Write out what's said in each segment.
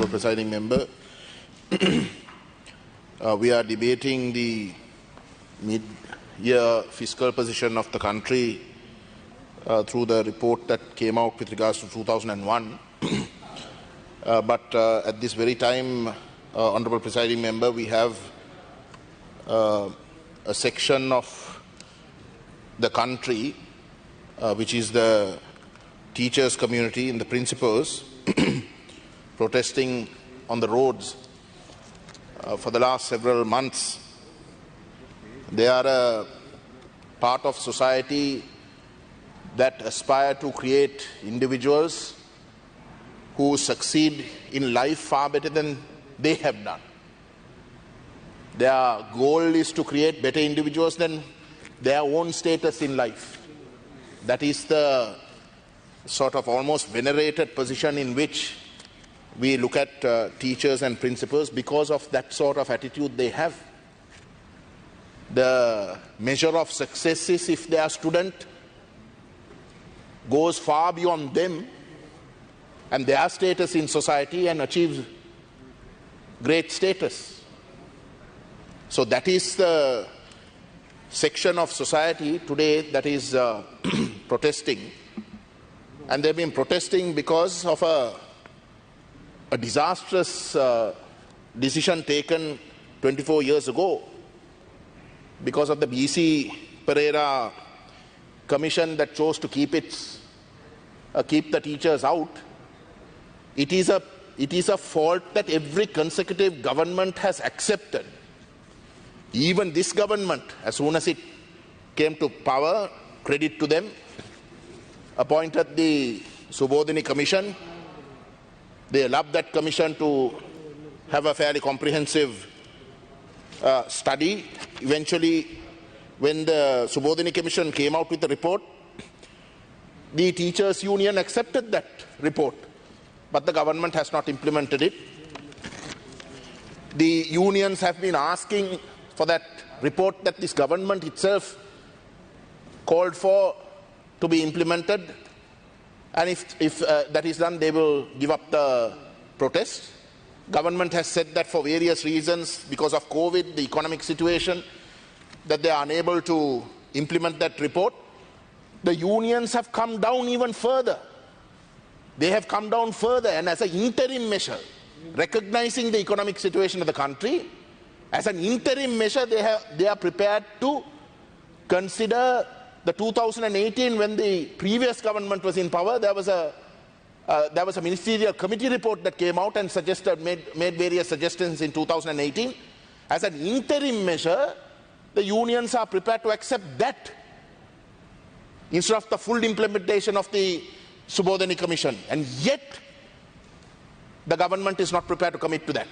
Honourable Presiding Member. We are debating the mid-year fiscal position of the country through the report that came out with regards to 2001. But at this very time, Honourable Presiding Member, we have a section of the country which is the teachers community and the principals protesting on the roads for the last several months. They are a part of society that aspire to create individuals who succeed in life far better than they have done. Their goal is to create better individuals than their own status in life. That is the sort of almost venerated position in which we look at teachers and principals because of that sort of attitude they have. The measure of success is if their student goes far beyond them and their status in society and achieves great status. So that is the section of society today that is protesting. And they've been protesting because of a disastrous decision taken 24 years ago because of the B.C. Pereira Commission that chose to keep the teachers out. It is a fault that every consecutive government has accepted. Even this government, as soon as it came to power, credit to them, appointed the Subodhini Commission. They allowed that commission to have a fairly comprehensive study. Eventually, when the Subodhini Commission came out with the report, the teachers' union accepted that report, but the government has not implemented it. The unions have been asking for that report that this government itself called for to be implemented, and if that is done, they will give up the protest. Government has said that for various reasons, because of COVID, the economic situation, that they are unable to implement that report. The unions have come down even further. They have come down further, and as an interim measure, recognizing the economic situation of the country, as an interim measure, they are prepared to consider the 2018, when the previous government was in power. There was a ministerial committee report that came out and made various suggestions in 2018. As an interim measure, the unions are prepared to accept that instead of the full implementation of the Subodhini Commission. And yet, the government is not prepared to commit to that.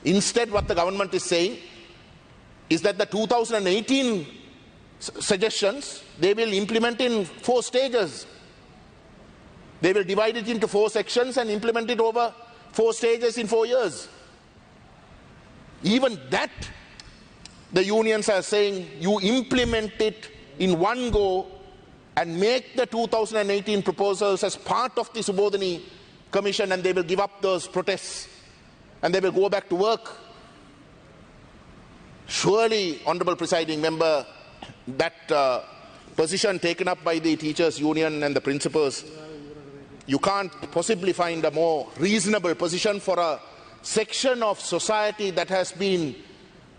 Instead, what the government is saying is that the 2018 suggestions, they will implement in 4 stages. They will divide it into 4 sections and implement it over 4 stages in 4 years. Even that, the unions are saying, you implement it in one go and make the 2018 proposals as part of the Subodhini Commission, and they will give up those protests and they will go back to work. Surely, Honourable Presiding Member, that position taken up by the teachers' union and the principals, you can't possibly find a more reasonable position for a section of society that has been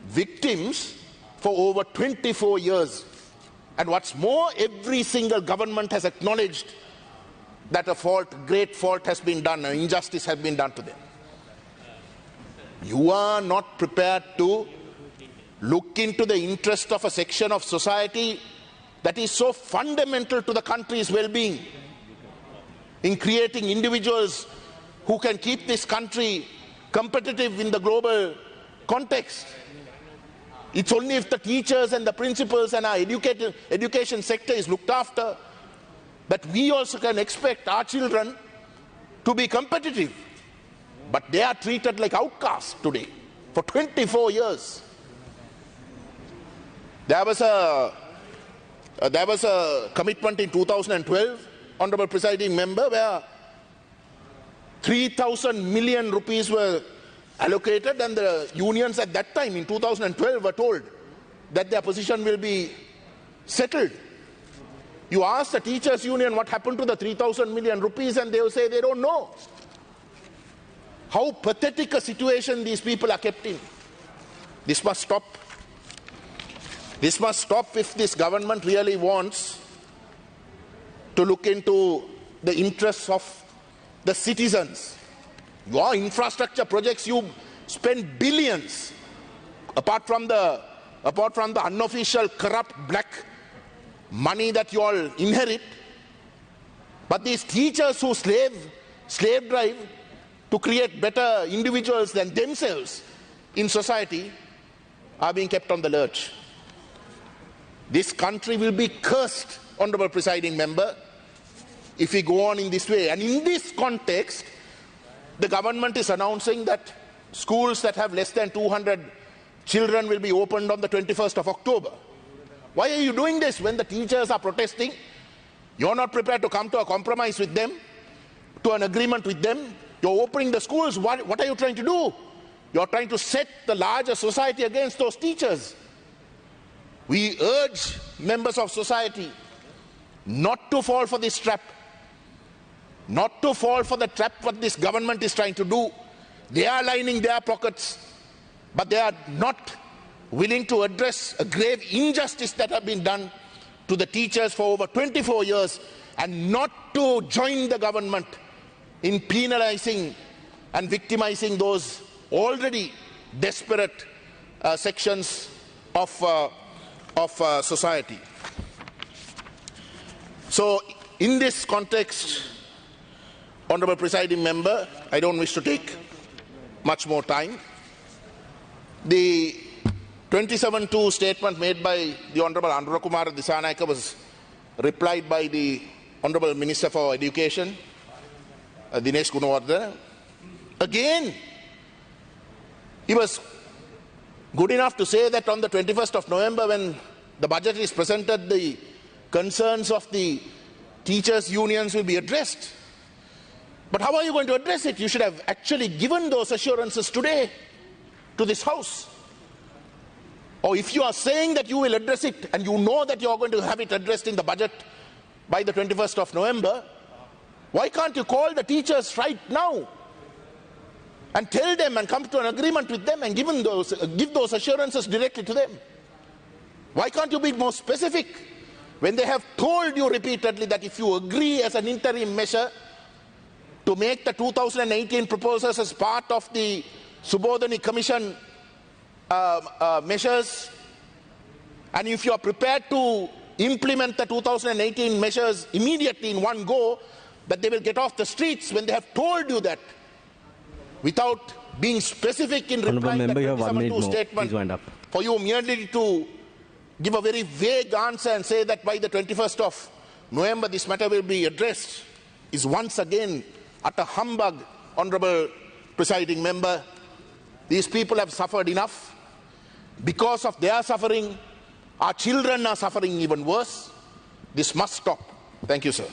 victims for over 24 years. And what's more, every single government has acknowledged that a great fault has been done, an injustice has been done to them. You are not prepared to look into the interest of a section of society that is so fundamental to the country's well-being, in creating individuals who can keep this country competitive in the global context. It's only if the teachers and the principals and our education sector is looked after that we also can expect our children to be competitive. But they are treated like outcasts today for 24 years. There was a commitment in 2012, Honourable Presiding Member, where 3,000 million rupees were allocated, and the unions at that time in 2012 were told that their position will be settled. You ask the teachers union what happened to the 3,000 million rupees and they will say they don't know. How pathetic a situation these people are kept in. This must stop. This must stop if this government really wants to look into the interests of the citizens. Your infrastructure projects, you spend billions, apart from the unofficial corrupt black money that you all inherit. But these teachers who slave drive to create better individuals than themselves in society are being kept on the lurch. This country will be cursed, Honourable Presiding Member, if we go on in this way. And in this context, the government is announcing that schools that have less than 200 children will be opened on the 21st of October. Why are you doing this when the teachers are protesting? You're not prepared to come to a compromise with them, to an agreement with them. You're opening the schools. What are you trying to do? You're trying to set the larger society against those teachers. We urge members of society not to fall for this trap, not to fall for the trap what this government is trying to do. They are lining their pockets, but they are not willing to address a grave injustice that has been done to the teachers for over 24 years, and not to join the government in penalizing and victimizing those already desperate sections of society. So in this context, Honourable Presiding Member, I don't wish to take much more time. The 27-2 statement made by the Honourable Anurakumara Dissanayake was replied by the Honourable Minister for Education, Dinesh Gunawardena. Again, he was good enough to say that on the 21st of November, when the budget is presented, the concerns of the teachers' unions will be addressed. But how are you going to address it? You should have actually given those assurances today to this House. Or if you are saying that you will address it and you know that you are going to have it addressed in the budget by the 21st of November, why can't you call the teachers right now and tell them and come to an agreement with them and give those assurances directly to them? Why can't you be more specific when they have told you repeatedly that if you agree as an interim measure to make the 2018 proposals as part of the Subodhani Commission measures, and if you are prepared to implement the 2018 measures immediately in one go, that they will get off the streets when they have told you that, without being specific in replying to the 27-2 statement, for you merely to give a very vague answer and say that by the 21st of November this matter will be addressed, is once again utter humbug, Honourable Presiding Member. These people have suffered enough. Because of their suffering, our children are suffering even worse. This must stop. Thank you, sir.